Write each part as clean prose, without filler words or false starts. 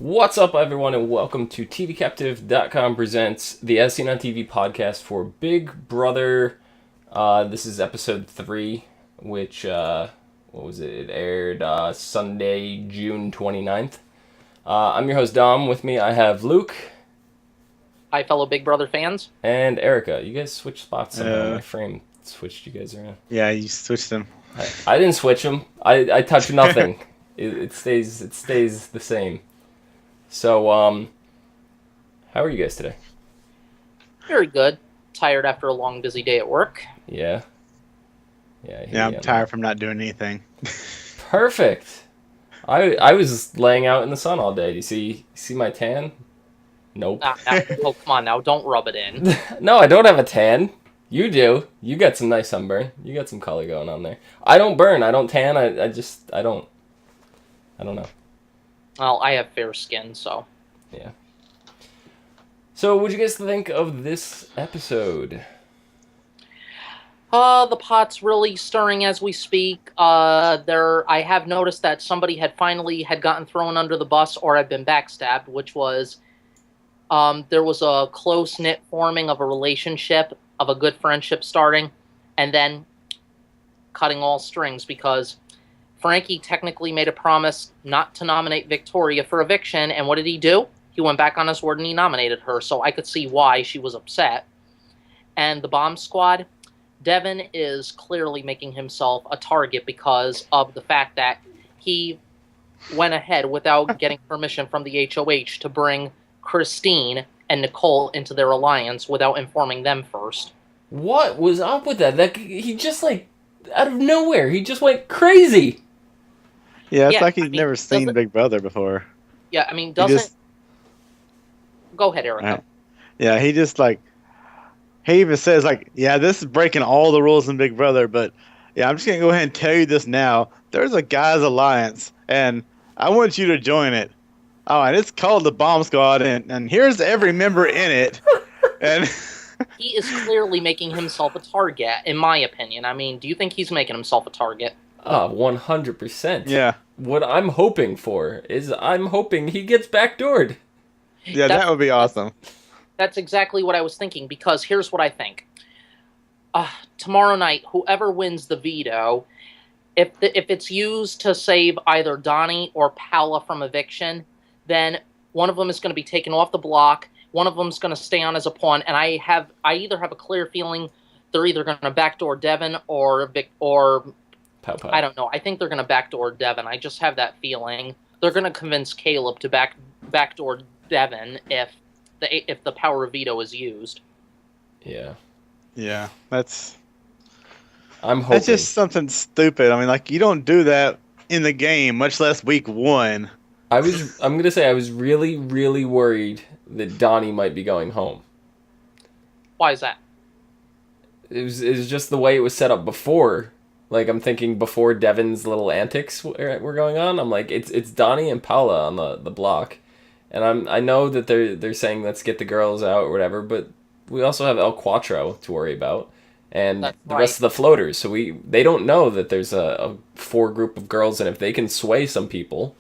What's up, everyone, and welcome to TVCaptive.com presents the As Seen on TV podcast for Big Brother. This is episode 3, which, what was it? It aired Sunday, June 29th. I'm your host, Dom. With me, I have Luke. Hi, fellow Big Brother fans. And Erika. You guys switched spots somehow. My frame switched you guys around. Yeah, you switched them. I didn't switch them. I touched nothing. It stays the same. So, how are you guys today? Very good. Tired after a long, busy day at work. Yeah. Yeah, I'm tired from not doing anything. Perfect. I was laying out in the sun all day. Do you see my tan? Nope. Oh, come on now. Don't rub it in. No, I don't have a tan. You do. You got some nice sunburn. You got some color going on there. I don't burn. I don't tan. I don't know. Well, I have fair skin, so. Yeah. So, what'd you guys think of this episode? The pot's really stirring as we speak. I have noticed that somebody had finally gotten thrown under the bus or had been backstabbed, which was, there was a close-knit forming of a relationship, of a good friendship starting, and then cutting all strings because Frankie technically made a promise not to nominate Victoria for eviction, and what did he do? He went back on his word and he nominated her, so I could see why she was upset. And the bomb squad, Devin is clearly making himself a target because of the fact that he went ahead without getting permission from the HOH to bring Christine and Nicole into their alliance without informing them first. What was up with that? He just, out of nowhere, he just went crazy. Yeah, it's like he's never seen Big Brother before. Yeah, I mean, doesn't... Go ahead, Erika. Yeah, he just, he even says, yeah, this is breaking all the rules in Big Brother, but, yeah, I'm just going to go ahead and tell you this now. There's a guys' alliance, and I want you to join it. Oh, and it's called the Bomb Squad, and here's every member in it. And he is clearly making himself a target, in my opinion. I mean, do you think he's making himself a target? 100%. Yeah. What I'm hoping for is I'm hoping he gets backdoored. Yeah, that would be awesome. That's exactly what I was thinking, because here's what I think. Tomorrow night, whoever wins the veto, if it's used to save either Donnie or Paula from eviction, then one of them is going to be taken off the block, one of them is going to stay on as a pawn, and I either have a clear feeling they're either going to backdoor Devin or Pow pow. I don't know. I think they're going to backdoor Devin. I just have that feeling. They're going to convince Caleb to backdoor Devin if the power of veto is used. Yeah. Yeah, I'm hoping. That's just something stupid. I mean, you don't do that in the game, much less week 1. I'm going to say I was really, really worried that Donnie might be going home. Why is that? It was just the way it was set up before. I'm thinking before Devin's little antics were going on. I'm like, it's Donnie and Paula on the block. And I know that they're saying let's get the girls out or whatever, but we also have El Cuatro to worry about. And the rest of the floaters. So they don't know that there's a 4 group of girls, and if they can sway some people,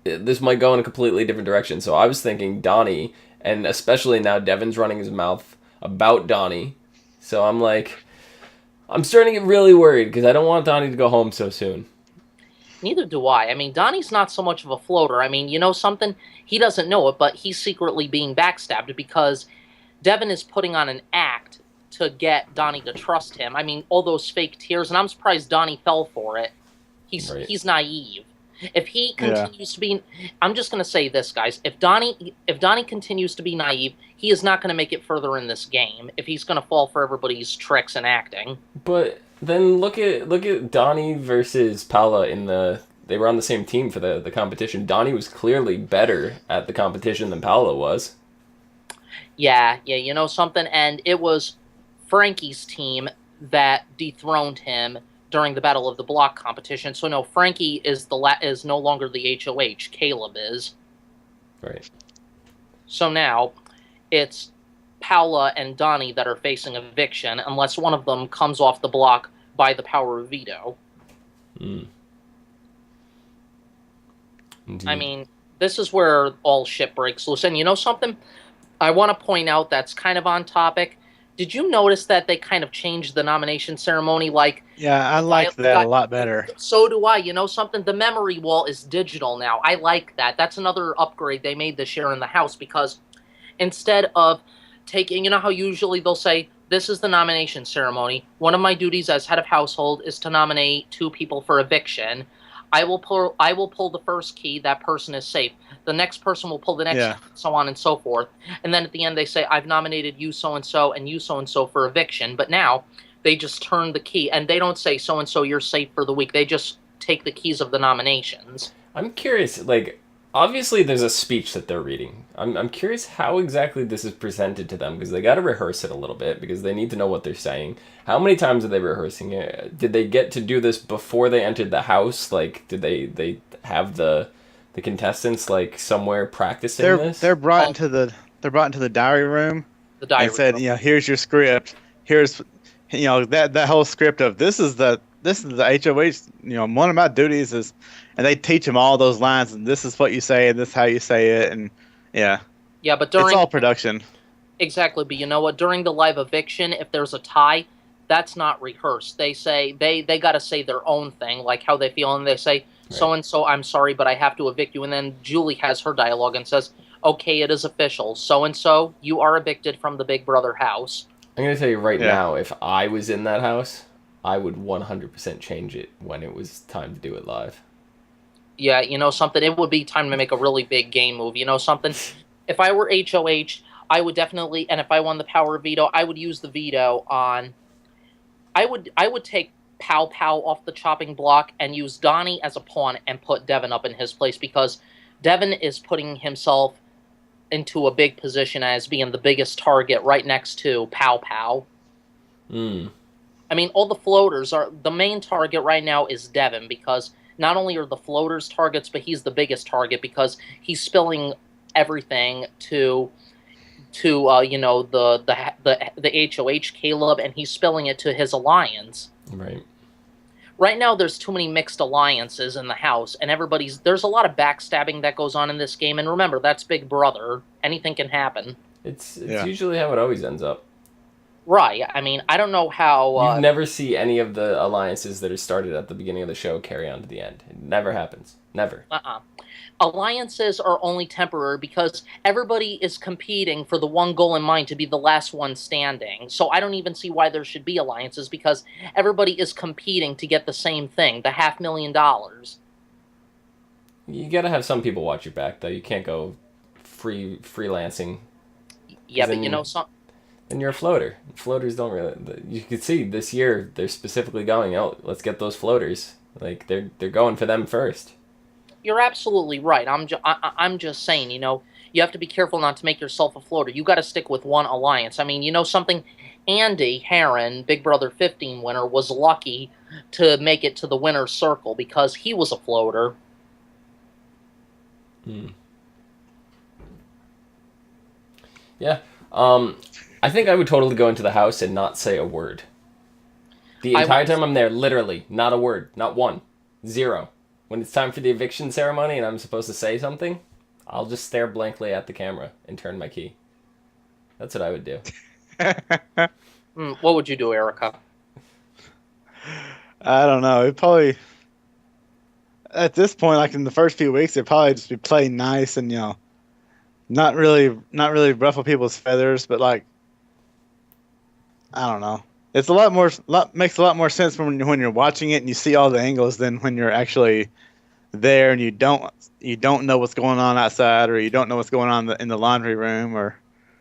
this might go in a completely different direction. So I was thinking Donnie, and especially now Devin's running his mouth about Donnie. So I'm starting to get really worried because I don't want Donnie to go home so soon. Neither do I. I mean, Donnie's not so much of a floater. I mean, you know something? He doesn't know it, but he's secretly being backstabbed because Devin is putting on an act to get Donnie to trust him. I mean, all those fake tears, and I'm surprised Donnie fell for it. He's naive. If he continues to be... I'm just going to say this, guys. If Donnie continues to be naive, he is not going to make it further in this game if he's going to fall for everybody's tricks and acting. But then look at Donnie versus Paula they were on the same team for the competition. Donnie was clearly better at the competition than Paula was. Yeah, you know something? And it was Frankie's team that dethroned him during the Battle of the Block competition. So no, Frankie is no longer the HOH. Caleb is. Right. So now it's Paula and Donnie that are facing eviction unless one of them comes off the block by the power of veto. I Indeed. mean, this is where all shit breaks loose. And you know something? I want to point out that's kind of on topic. Did you notice that they kind of changed the nomination ceremony? Like Yeah, I like the that guy. a lot better. So do I. You know something? The memory wall is digital now. I like that. That's another upgrade they made this year in the house because instead of taking, you know how usually they'll say, this is the nomination ceremony. One of my duties as head of household is to nominate 2 people for eviction. I will pull the first key, that person is safe. The next person will pull the next Yeah. key, so on and so forth. And then at the end they say, I've nominated you so and you so and so for eviction. But now they just turn the key and they don't say so and so you're safe for the week. They just take the keys of the nominations. I'm curious, like, obviously there's a speech that they're reading. I'm curious how exactly this is presented to them because they got to rehearse it a little bit because they need to know what they're saying. How many times are they rehearsing it? Did they get to do this before they entered the house? Like, did they have the contestants like somewhere practicing They're this? they're brought Oh, into the diary room the and diary said, room. here's your script. Here's that whole script of this is the HOH. One of my duties is, and they teach them all those lines, and this is what you say, and this is how you say it, and yeah, Yeah, but it's during all production. exactly, but you know what? During the live eviction, if there's a tie, that's not rehearsed. They say they got to say their own thing, like how they feel, and they say Right. so and so. I'm sorry, but I have to evict you. And then Julie has her dialogue and says, "Okay, it is official. So and so, you are evicted from the Big Brother house." I'm gonna tell you right Yeah, now, if I was in that house, I would 100% change it when it was time to do it live. Yeah, you know something. It would be time to make a really big game move. You know something. If I were HOH, I would definitely, and if I won the power of veto, I would use the veto on. I would take Pow Pow off the chopping block and use Donnie as a pawn and put Devin up in his place because Devin is putting himself into a big position as being the biggest target right next to Pow Pow. Hmm. I mean, all the floaters are the main target right now is Devin because not only are the floaters targets, but he's the biggest target because he's spilling everything to the HOH Caleb, and he's spilling it to his alliance. Right. Right now, there's too many mixed alliances in the house, and there's a lot of backstabbing that goes on in this game. And remember, that's Big Brother. Anything can happen. It's yeah. usually how it always ends up. Right. I mean, I don't know how. You never see any of the alliances that are started at the beginning of the show carry on to the end. It never happens. Never. Uh-uh. Alliances are only temporary because everybody is competing for the one goal in mind to be the last one standing. So I don't even see why there should be alliances because everybody is competing to get the same thing, the $500,000. You gotta have some people watch your back, though. You can't go freelancing. Yeah, 'Cause but you know some then you're a floater. Floaters don't really. You could see this year they're specifically going, oh, let's get those floaters. Like they're going for them first. you're absolutely right. I'm just saying, you have to be careful not to make yourself a floater. You got to stick with one alliance. I mean, you know something? Andy Herron, Big Brother 15 winner, was lucky to make it to the winner's circle because he was a floater. Hmm. Yeah. I think I would totally go into the house and not say a word. The I entire would, time I'm there, literally, not a word, not one, zero. When it's time for the eviction ceremony and I'm supposed to say something, I'll just stare blankly at the camera and turn my key. That's what I would do. what would you do, Erika? I don't know. It probably at this point, like in the first few weeks, it'd probably just be playing nice and not really ruffle people's feathers, but like I don't know. It's makes a lot more sense when you're watching it and you see all the angles than when you're actually there and you don't know what's going on outside or you don't know what's going on in the laundry room or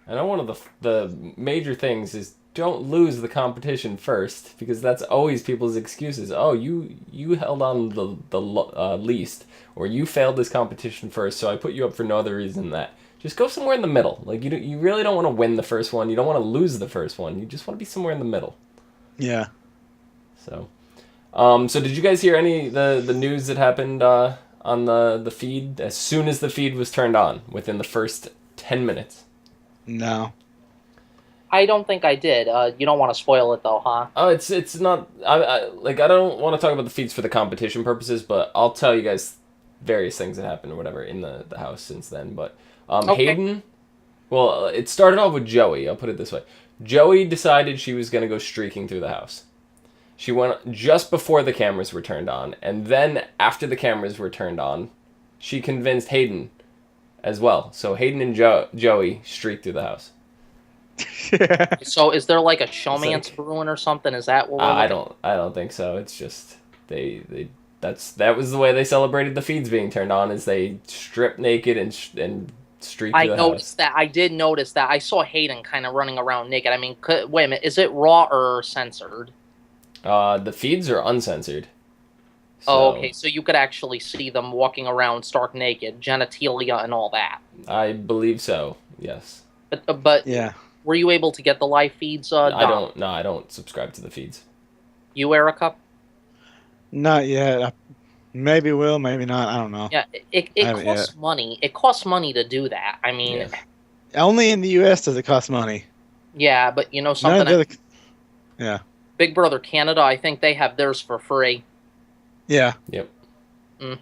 I know one of the major things is don't lose the competition first because that's always people's excuses. Oh, you held on the least, or you failed this competition first, so I put you up for no other reason than that. Just go somewhere in the middle. Like you really don't want to win the first one. You don't want to lose the first one. You just want to be somewhere in the middle. yeah. So, so did you guys hear any the news that happened on the feed as soon as the feed was turned on within the first 10 minutes? No. I don't think I did. You don't want to spoil it, though, huh? Oh, it's not. I don't want to talk about the feeds for the competition purposes, but I'll tell you guys various things that happened or whatever in the house since then. But Okay. Hayden, well, it started off with Joey. I'll put it this way: Joey decided she was gonna go streaking through the house. She went just before the cameras were turned on, and then after the cameras were turned on, she convinced Hayden as well. So Hayden and Joey streaked through the house. So is there like a showmance like- brewing or something? Is that what we're I looking- don't think so. It's just that was the way they celebrated the feeds being turned on, is they stripped naked and streaked I through the noticed house. that. I did notice that. I saw Hayden kind of running around naked. I mean, wait a minute. Is it raw or censored? The feeds are uncensored. Oh, So okay. So you could actually see them walking around stark naked, genitalia and all that. I believe so. Yes. But Yeah. were you able to get the live feeds? I Dom? don't. No, I don't subscribe to the feeds. You, Erika? Not yet. Maybe will, maybe not. I don't know. Yeah. It haven't costs money. It costs money to do that. I mean, Yeah. Only in the U.S. does it cost money. yeah, but you know None something. of the other... Yeah. Big Brother Canada, I think they have theirs for free. Yeah. Yep. Mm.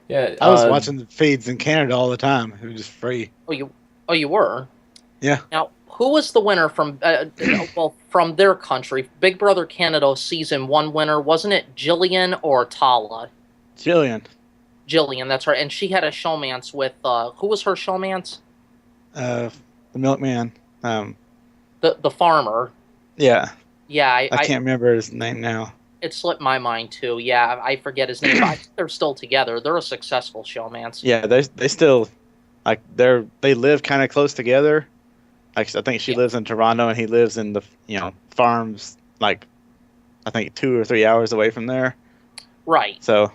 Yeah. I was watching the feeds in Canada all the time. It was just free. Oh, you were. Yeah. Now, who was the winner from? Well, from their country, Big Brother Canada season 1 winner, wasn't it Jillian or Tala? Jillian. Jillian, that's right. And she had a showmance with who was her showmance? The milkman. The farmer. Yeah. Yeah, I can't remember his name now. it slipped my mind too. Yeah, I forget his name. But I think they're still together. They're a successful showmance. Yeah, they still like they live kind of close together. Like I think she lives in Toronto and he lives in the farms like I think 2 or 3 hours away from there. Right. So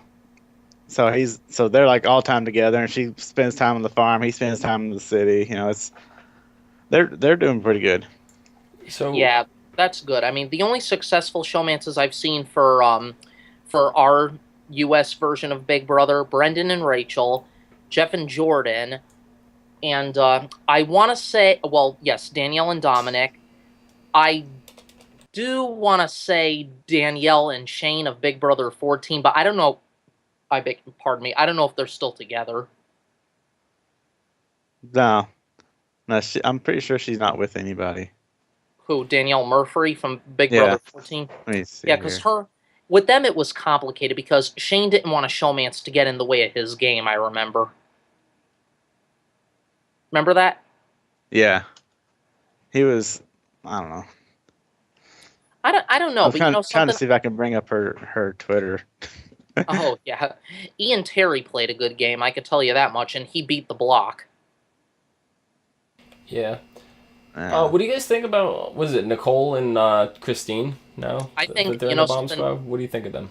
they're like all time together, and she spends time on the farm. He spends time in the city. They're doing pretty good. So Yeah, that's good. I mean, the only successful showmances I've seen for our U.S. version of Big Brother, Brendan and Rachel, Jeff and Jordan, and I want to say, well, yes, Danielle and Dominic. I do want to say Danielle and Shane of Big Brother 14, but I don't know. Pardon me. I don't know if they're still together. No, I'm pretty sure she's not with anybody. Who, Danielle Murphy from Big Yeah. Brother 14? Let me see. Yeah, because with them it was complicated because Shane didn't want a showmance to get in the way of his game. I remember. Remember that? Yeah, he was. I don't know. I don't know, I'm but trying to something. see if I can bring up her Twitter. Oh yeah, Ian Terry played a good game. I could tell you that much, and he beat the block. yeah. What do you guys think about, was it Nicole and Christine now? I think, that they're in the bomb squad? What do you think of them?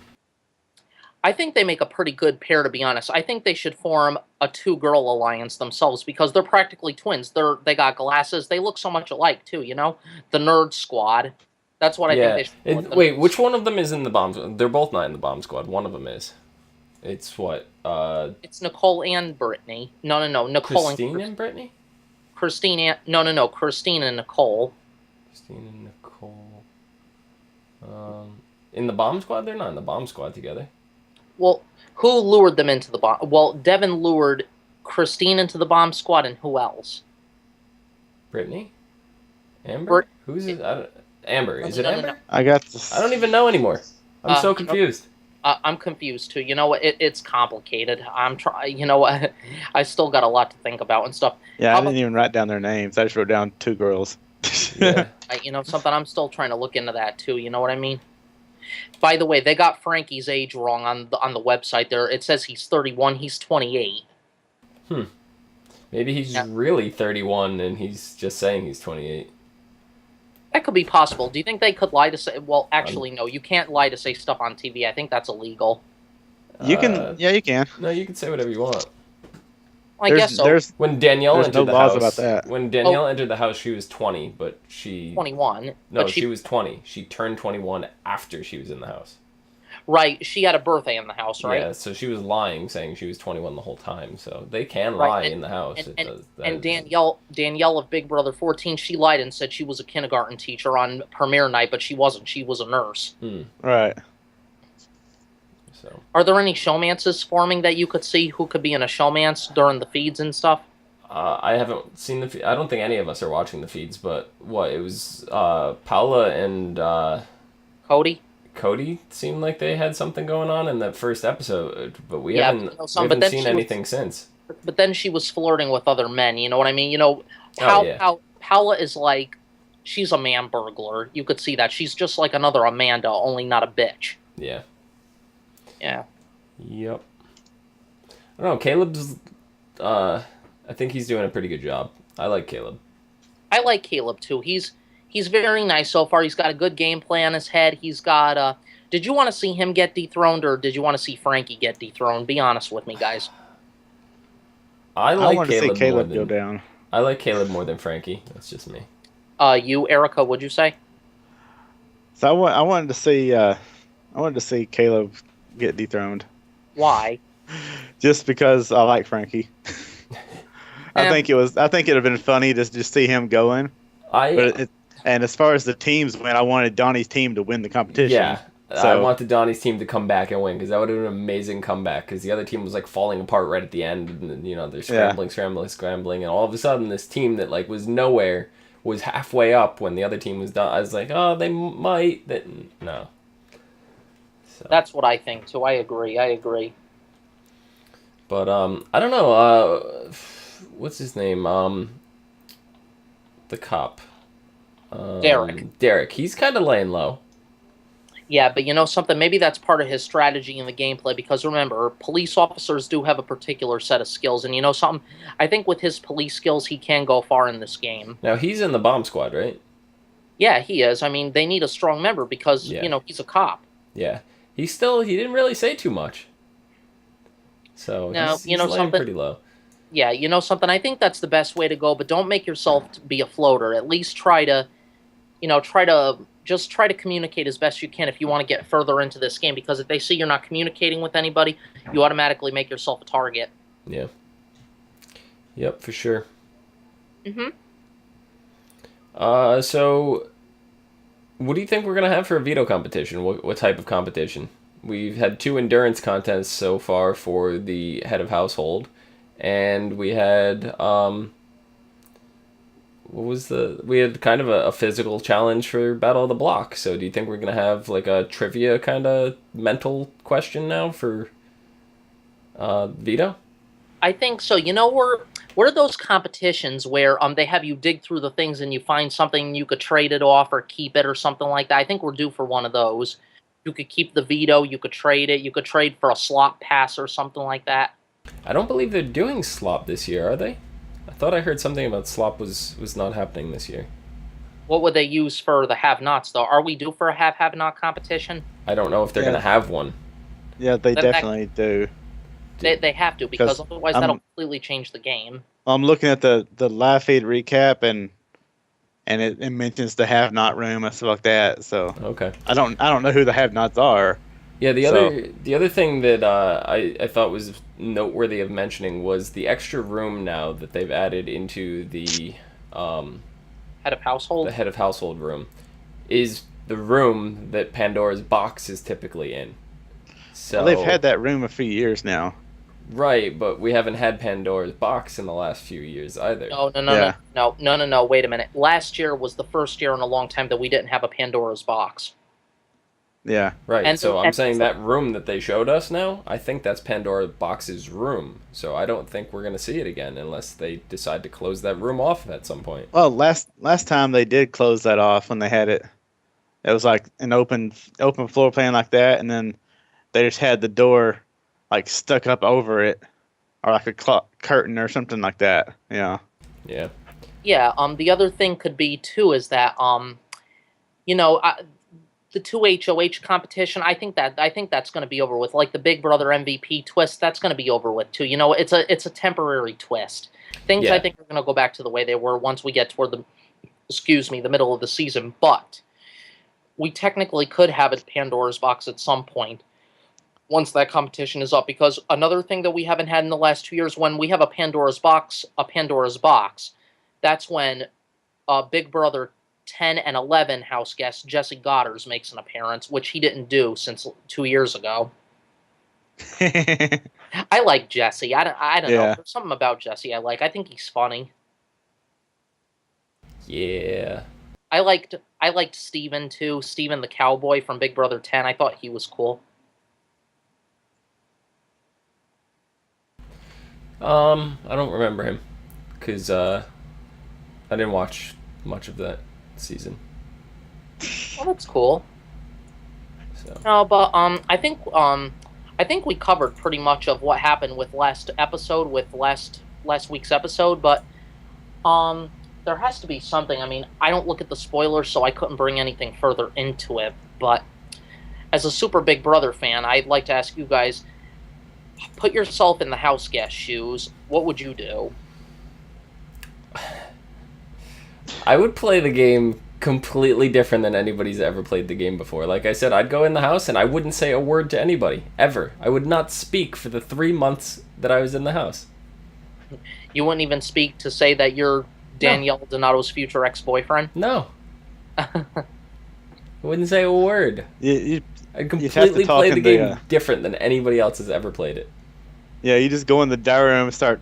I think they make a pretty good pair, to be honest. I think they should form a 2-girl alliance themselves because they're practically twins. They got glasses. They look so much alike too. The Nerd Squad. That's what I think they should. Do with Wait, them. which one of them is in the bomb squad? They're both not in the bomb squad. One of them is. It's what? It's Nicole and Brittany. No. Nicole Christine and and Brittany? Christine and no. Christine and Nicole. Christine and Nicole. In the bomb squad? They're not in the bomb squad together. Well, who lured them into the bomb? Well, Devin lured Christine into the bomb squad, and who else? Brittany? Amber? Who's it? Amber. Is it No. Amber? I got this. I don't even know anymore. I'm so confused. I'm confused too. You know what? It's complicated. I'm trying. You know what? I still got a lot to think about and stuff. Yeah, How I didn't even write down their names. I just wrote down 2 girls. Yeah. Something. I'm still trying to look into that too. You know what I mean? By the way, they got Frankie's age wrong on the website. There, it says he's 31. He's 28. Maybe he's really 31 and he's just saying he's 28. That could be possible. Do you think they could lie to say? Well, actually, no. You can't lie to say stuff on TV. I think that's illegal. You can. Yeah, you can. No, you can say whatever you want. I guess so. When Danielle There's entered no the laws house, about that. when Danielle entered the house, she was 20, but she 21. No, but she was 20. She turned 21 after she was in the house. Right. She had a birthday in the house, right? Yeah, so she was lying, saying she was 21 the whole time. So they can lie in the house. And Danielle of Big Brother 14, she lied and said she was a kindergarten teacher on premiere night, but she wasn't. She was a nurse. Right. So Are there any showmances forming that you could see who could be in a showmance during the feeds and stuff? I haven't seen I don't think any of us are watching the feeds, but what it was, Paula and Cody? Cody seemed like they had something going on in that first episode, but we Yeah, haven't we but haven't then seen she was, anything since. but then she was flirting with other men. You know what I mean? Oh yeah, Paula is like, she's a man burglar. You could see that she's just like another Amanda, only not a bitch. yeah, Yeah. yep. I don't know. Caleb's. I think he's doing a pretty good job. I like Caleb. I like Caleb too. He's very nice so far. He's got a good game plan in his head. He's got did you want to see him get dethroned or did you want to see Frankie get dethroned? Be honest with me, guys. I I like want to see Caleb more Caleb go than down. I like Caleb more than Frankie. That's just me. You, Erica, would you say? So I wanted to see Caleb get dethroned, Why? just because I like Frankie. I think it'd have been funny to just see him going. And as far as the teams went, I wanted Donnie's team to win the competition. Yeah, I So wanted Donnie's team to come back and win because that would have been an amazing comeback. Because the other team was like falling apart right at the end, and they're scrambling, and all of a sudden this team that like was nowhere was halfway up when the other team was done. I was like, oh, they might. No. So. That's what I think too. I agree. But I don't know. What's his name? The cop. Derek. He's kind of laying low. Yeah, but you know something? Maybe that's part of his strategy in the gameplay because remember, police officers do have a particular set of skills. And you know something? I think with his police skills, he can go far in this game. Now, he's in the bomb squad, right? Yeah, he is. I mean, they need a strong member because, he's a cop. Yeah. He didn't really say too much. So he's laying pretty low. Yeah, you know something? I think that's the best way to go, but don't make yourself to be a floater. At least try to communicate as best you can if you want to get further into this game, because if they see you're not communicating with anybody, you automatically make yourself a target. Yeah. Yep, for sure. Mm-hmm. So what do you think we're going to have for a veto competition? What type of competition? We've had 2 endurance contests so far for the head of household, and we had we had kind of a physical challenge for Battle of the Block. So do you think we're going to have like a trivia kind of mental question now for veto? I think so. You know, what are those competitions where they have you dig through the things and you find something, you could trade it off or keep it or something like that? I think we're due for one of those. You could keep the veto, you could trade it, you could trade for a slot pass or something like that. I don't believe they're doing slop this year, are they? I thought I heard something about slop was not happening this year. What would they use for the have-nots, though? Are we due for a have-not competition? I don't know if they're going to have one. Yeah, they definitely do. They have to, because otherwise that'll completely change the game. I'm looking at the live feed recap, and it mentions the have-not room and stuff like that. So okay, I don't know who the have-nots are. Yeah, the other thing that I thought was noteworthy of mentioning was the extra room now that they've added into the head of household. The head of household room is the room that Pandora's Box is typically in. So they've had that room a few years now. Right, but we haven't had Pandora's Box in the last few years either. No. Wait a minute. Last year was the first year in a long time that we didn't have a Pandora's Box. Yeah. Right, I'm saying that room that they showed us now, I think that's Pandora's Box's room. So I don't think we're going to see it again unless they decide to close that room off at some point. Well, last time they did close that off when they had it. It was like an open floor plan like that, and then they just had the door like stuck up over it, or like a curtain or something like that. Yeah. Yeah. Yeah. The other thing could be too is that the 2 HOH competition. I think that's going to be over with. Like the Big Brother MVP twist, that's going to be over with too. You know, it's a temporary twist. Things I think are going to go back to the way they were once we get toward the middle of the season. But we technically could have a Pandora's Box at some point once that competition is up, because another thing that we haven't had in the last 2 years, when we have a Pandora's Box, that's when Big Brother 10 and 11 house guest Jesse Goddard makes an appearance, which he didn't do since 2 years ago. I like Jesse. I don't know. Yeah. There's something about Jesse I like. I think he's funny. Yeah. I liked Steven too. Steven the cowboy from Big Brother 10. I thought he was cool. I don't remember him because I didn't watch much of that season. Well, that's cool. So No, but I think we covered pretty much of what happened with last week's episode, but there has to be something. I mean, I don't look at the spoilers, so I couldn't bring anything further into it, but as a super Big Brother fan, I'd like to ask you guys, put yourself in the house guest shoes. What would you do? I would play the game completely different than anybody's ever played the game before. Like I said, I'd go in the house and I wouldn't say a word to anybody ever. I would not speak for the 3 months that I was in the house. You wouldn't even speak to say that you're Danielle Donato's future ex-boyfriend? No. I wouldn't say a word. You I'd you'd have to completely talk play in the the, game different than anybody else has ever played it. Yeah, you just go in the diary room and start,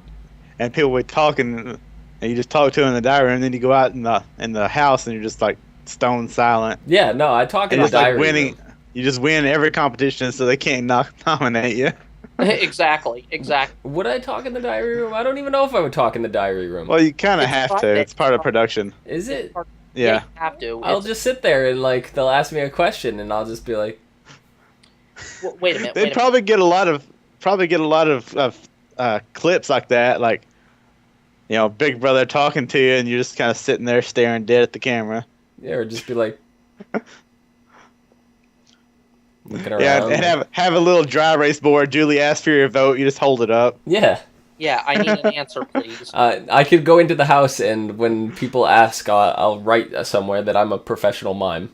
and people would talk, and you just talk to them in the diary room, and then you go out in the house, and you're just like stone silent. Yeah, no, I talk in And the just like diary winning, room. you just win every competition, so they can't nominate you. Exactly. Would I talk in the diary room? I don't even know if I would talk in the diary room. Well, you kind of It's have to. private. It's part of production. Is it? Yeah. You have to. I'll It's- just sit there and like they'll ask me a question and I'll just be like, wait a minute. They'd probably get a lot of clips like that, like, you know, Big Brother talking to you, and you're just kind of sitting there staring dead at the camera. yeah, or just be like, looking around. Yeah, and have a little dry erase board. Julie asks for your vote. You just hold it up. Yeah. Yeah, I need an answer, please. I could go into the house and when people ask, I'll write somewhere that I'm a professional mime.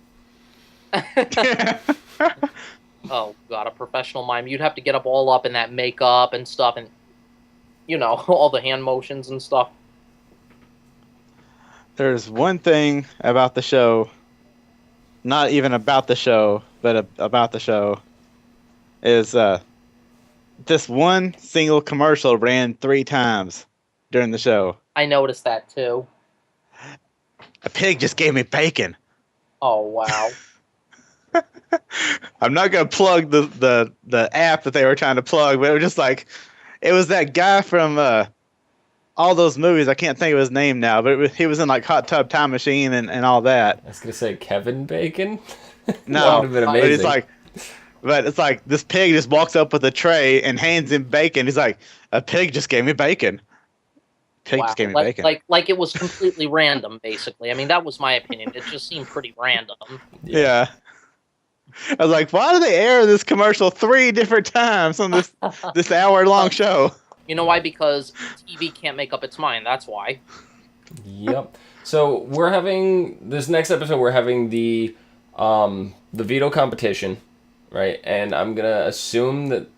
Oh god, a professional mime. You'd have to get all up in that makeup and stuff, and all the hand motions and stuff. There's one thing about the show, not even about the show, but about the show, is this one single commercial ran 3 times during the show. I noticed that too. A pig just gave me bacon. Oh wow. I'm not gonna plug the app that they were trying to plug, but it was just like, it was that guy from all those movies. I can't think of his name now, but he was in like Hot Tub Time Machine and all that. I was gonna say Kevin Bacon. No, that would have been but amazing. it's like this pig just walks up with a tray and hands him bacon. He's like, a pig just gave me bacon. Pig Wow. just gave me like, bacon. like it was completely random, basically. I mean, that was my opinion. It just seemed pretty random. Yeah. I was like, why do they air this commercial 3 different times on this hour-long show? You know why? Because TV can't make up its mind. That's why. Yep. So we're having this next episode. We're having the veto competition, right? And I'm gonna assume that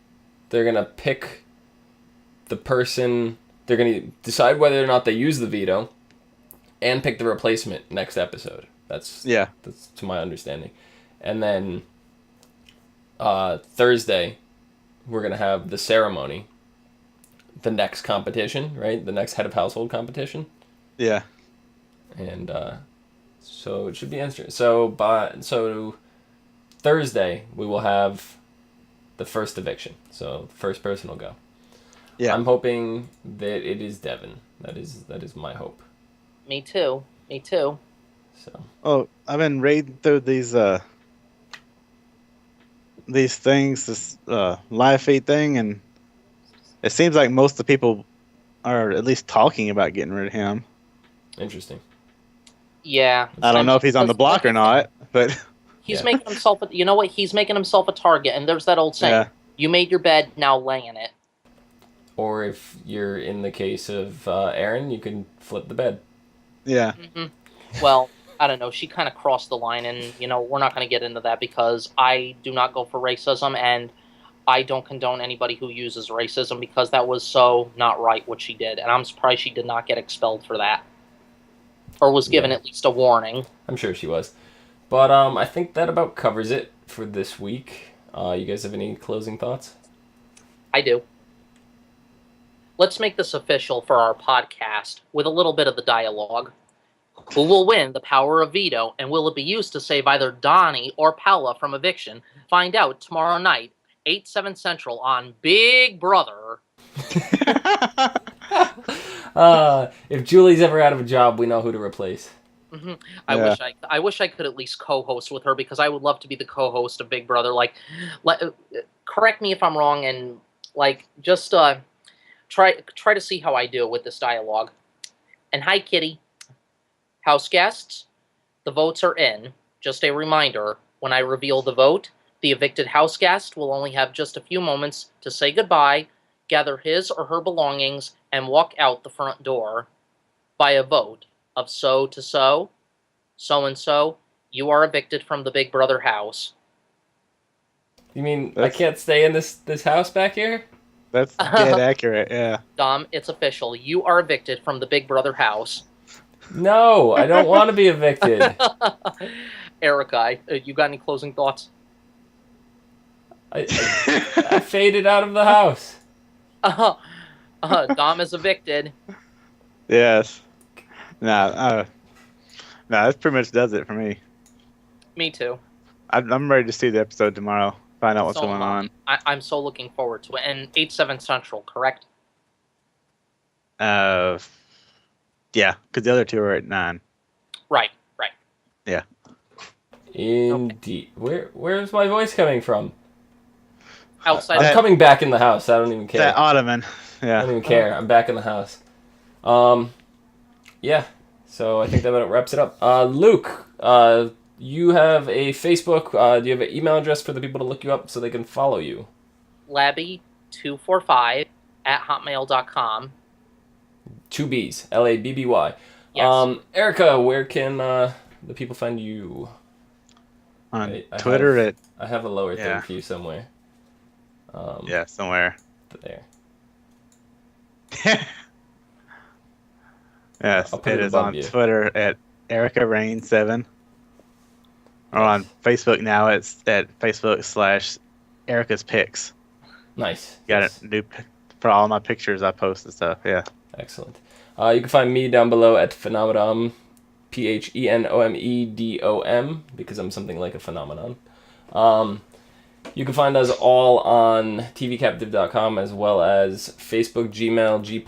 they're gonna pick the person. They're gonna decide whether or not they use the veto, and pick the replacement next episode. That's to my understanding. And then Thursday, we're gonna have the ceremony. The next competition, right? The next head of household competition. Yeah. And so it should be interesting. So Thursday we will have the first eviction. So the first person will go. Yeah. I'm hoping that it is Devin. That is my hope. Me too. So Oh, I've been reading through these things, this live feed thing, and it seems like most of the people are at least talking about getting rid of him. interesting. Yeah. I don't know if he's on the block or not, but He's Yeah. making himself. You know what? He's making himself a target. And there's that old saying: yeah. "You made your bed, now lay in it." Or if you're in the case of Aaron, you can flip the bed. Yeah. Hmm. Well, I don't know. She kind of crossed the line, and we're not going to get into that because I do not go for racism, and I don't condone anybody who uses racism because that was so not right what she did, and I'm surprised she did not get expelled for that, or was given Yeah. at least a warning. I'm sure she was. But I think that about covers it for this week. You guys have any closing thoughts? I do. Let's make this official for our podcast with a little bit of the dialogue. Who will win the power of veto, and will it be used to save either Donnie or Paula from eviction? Find out tomorrow night, 8, 7 Central on Big Brother. If Julie's ever out of a job, we know who to replace. Mm-hmm. Yeah. I wish I could at least co-host with her, because I would love to be the co-host of Big Brother. Correct me if I'm wrong, and just try to see how I do with this dialogue. And hi, Kitty. House guests, the votes are in. Just a reminder, when I reveal the vote, the evicted house guest will only have just a few moments to say goodbye, gather his or her belongings, and walk out the front door. By a vote of so to so and so, you are evicted from the Big Brother house. You mean I can't stay in this house back here? That's dead accurate, yeah. Dom, it's official. You are evicted from the Big Brother house. No, I don't want to be evicted. Erika, you got any closing thoughts? I faded out of the house. Dom is evicted. Yes. Nah, that pretty much does it for me. Me too. I'm ready to see the episode tomorrow. Find out what's So going on. I'm so looking forward to it. And 8, 7 Central, correct? Yeah, because the other two are at 9. Right. Yeah. Indeed. Okay. Where's my voice coming from? Outside. I'm coming back in the house. I don't even care. That ottoman. I Yeah. don't even care. I'm back in the house. Yeah. So I think that about wraps it up. Luke, you have a Facebook. Do you have an email address for the people to look you up so they can follow you? Labby245@hotmail.com. 2 B's. Labby. Yes. Erika, where can the people find you? On Twitter I have a lower Yeah. thing for you somewhere. yeah, somewhere. There. Yes, I'll put it it is above on you. Twitter at Erika Rain 7. Or on Facebook now, it's at Facebook/Erica's Pics. Nice. Got Yes. it new for all my pictures I post and stuff. Yeah. Excellent. You can find me down below at Phenomenon, PHENOMEDOM, because I'm something like a phenomenon. You can find us all on tvcaptive.com, as well as Facebook, Gmail, G+,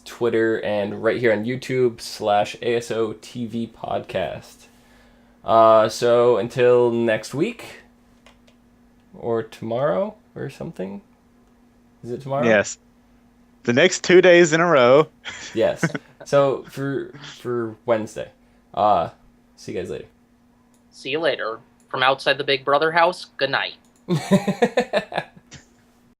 Twitter, and right here on YouTube /ASO TV Podcast. So until next week, or tomorrow, or something. Is it tomorrow? Yes. The next 2 days in a row. Yes. So for Wednesday. See you guys later. See you later. From outside the Big Brother house, good night.